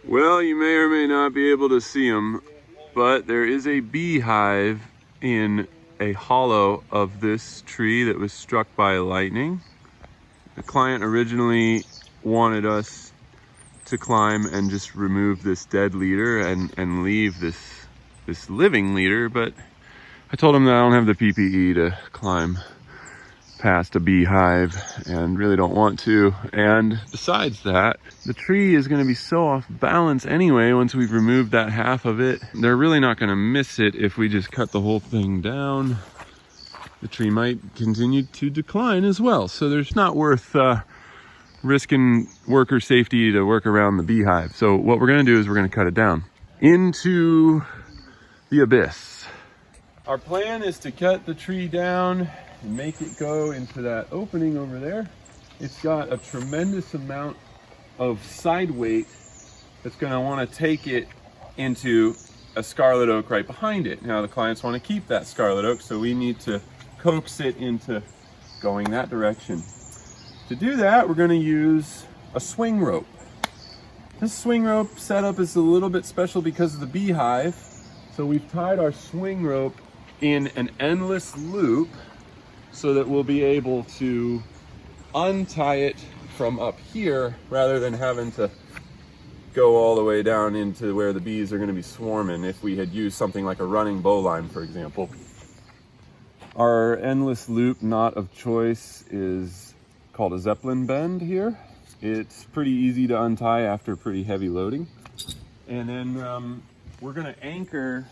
Well, you may or may not be able to see them, but there is a beehive in a hollow of this tree that was struck by lightning. The client originally wanted us to climb and just remove this dead leader and leave this living leader, but I told him that I don't have the PPE to climb past a beehive and really don't want to. And besides that, the tree is going to be so off balance anyway once we've removed that half of it. They're really not going to miss it if we just cut the whole thing down. The tree might continue to decline as well, so there's not worth risking worker safety to work around the beehive. So what we're going to do is we're going to cut it down into the abyss. Our plan is to cut the tree down and make it go into that opening over there. It's got a tremendous amount of side weight that's going to want to take it into a scarlet oak right behind it. Now the clients want to keep that scarlet oak, so we need to coax it into going that direction. To do that, we're going to use a swing rope. This swing rope setup is a little bit special because of the beehive. So we've tied our swing rope in an endless loop so that we'll be able to untie it from up here rather than having to go all the way down into where the bees are going to be swarming if we had used something like a running bowline, for example. Our endless loop knot of choice is called a Zeppelin bend here. It's pretty easy to untie after pretty heavy loading. And then we're going to anchor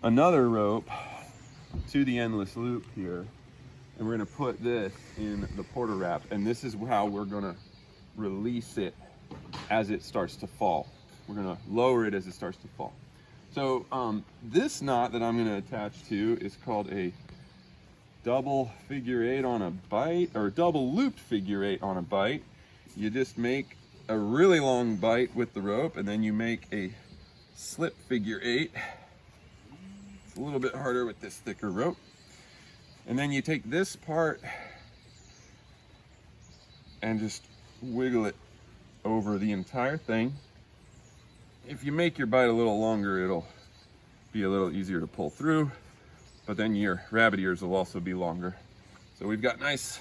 another rope to the endless loop here, and we're going to put this in the porter wrap, and this is how we're going to release it as it starts to fall. We're going to lower it as it starts to fall. So this knot that I'm going to attach to is called a double figure eight on a bite, or double looped figure eight on a bite. You just make a really long bite with the rope, and then you make a slip figure eight. It's a little bit harder with this thicker rope. And then you take this part and just wiggle it over the entire thing. If you make your bite a little longer, it'll be a little easier to pull through, but then your rabbit ears will also be longer. So we've got nice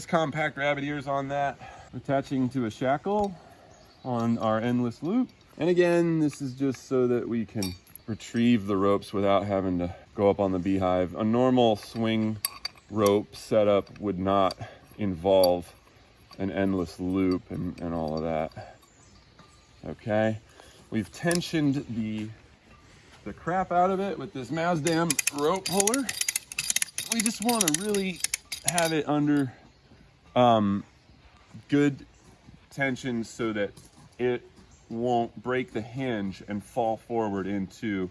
compact rabbit ears on that, attaching to a shackle on our endless loop. And again, this is just so that we can retrieve the ropes without having to go up on the beehive. A normal swing rope setup would not involve an endless loop and all of that. Okay, we've tensioned the crap out of it with this Mazdam rope puller. We just want to really have it under good tension so that it won't break the hinge and fall forward into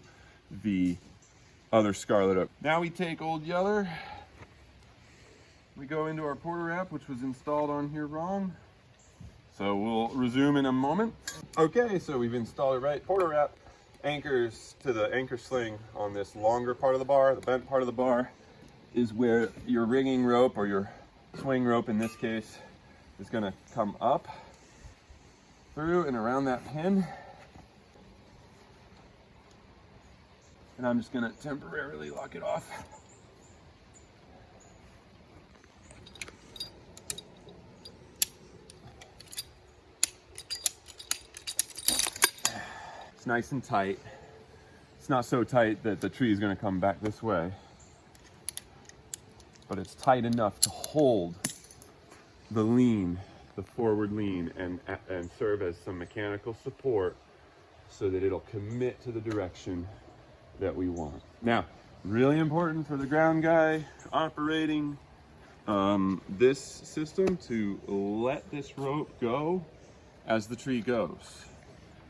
the other scarlet oak. Now we take Old Yeller, we go into our porter wrap, which was installed on here wrong. So we'll resume in a moment. Okay, so we've installed it right. Porter wrap anchors to the anchor sling on this longer part of the bar. The bent part of the bar is where your ringing rope, or your swing rope in this case, is gonna come up through and around that pin. And I'm just gonna temporarily lock it off. It's nice and tight. It's not so tight that the tree is gonna come back this way, but it's tight enough to hold the lean, the forward lean, and serve as some mechanical support so that it'll commit to the direction that we want. Now, really important for the ground guy operating this system to let this rope go as the tree goes,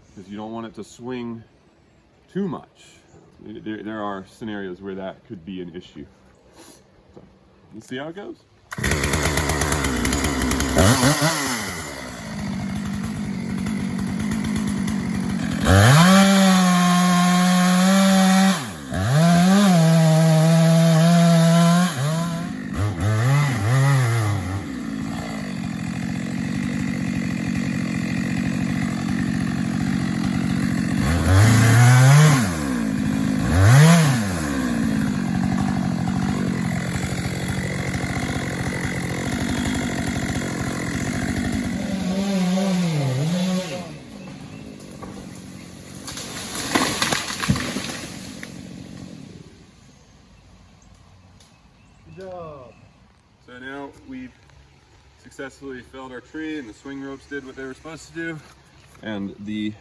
because you don't want it to swing too much. There are scenarios where that could be an issue. So, you see how it goes? successfully felled our tree and the swing ropes did what they were supposed to do. And the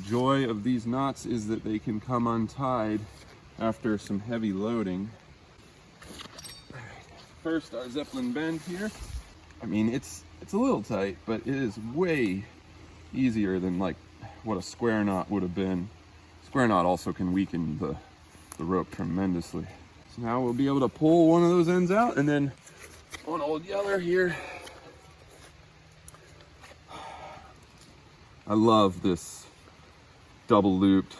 joy of these knots is that they can come untied after some heavy loading. First, our Zeppelin bend here. I mean, it's a little tight, but it is way easier than like what a square knot would have been. Square knot also can weaken the rope tremendously. So now we'll be able to pull one of those ends out, and then on old Yeller here, I love this double looped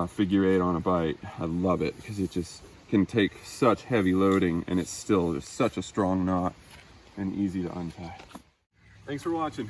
figure 8 on a bite. I love it because it just can take such heavy loading and it's still just such a strong knot and easy to untie. Thanks for watching.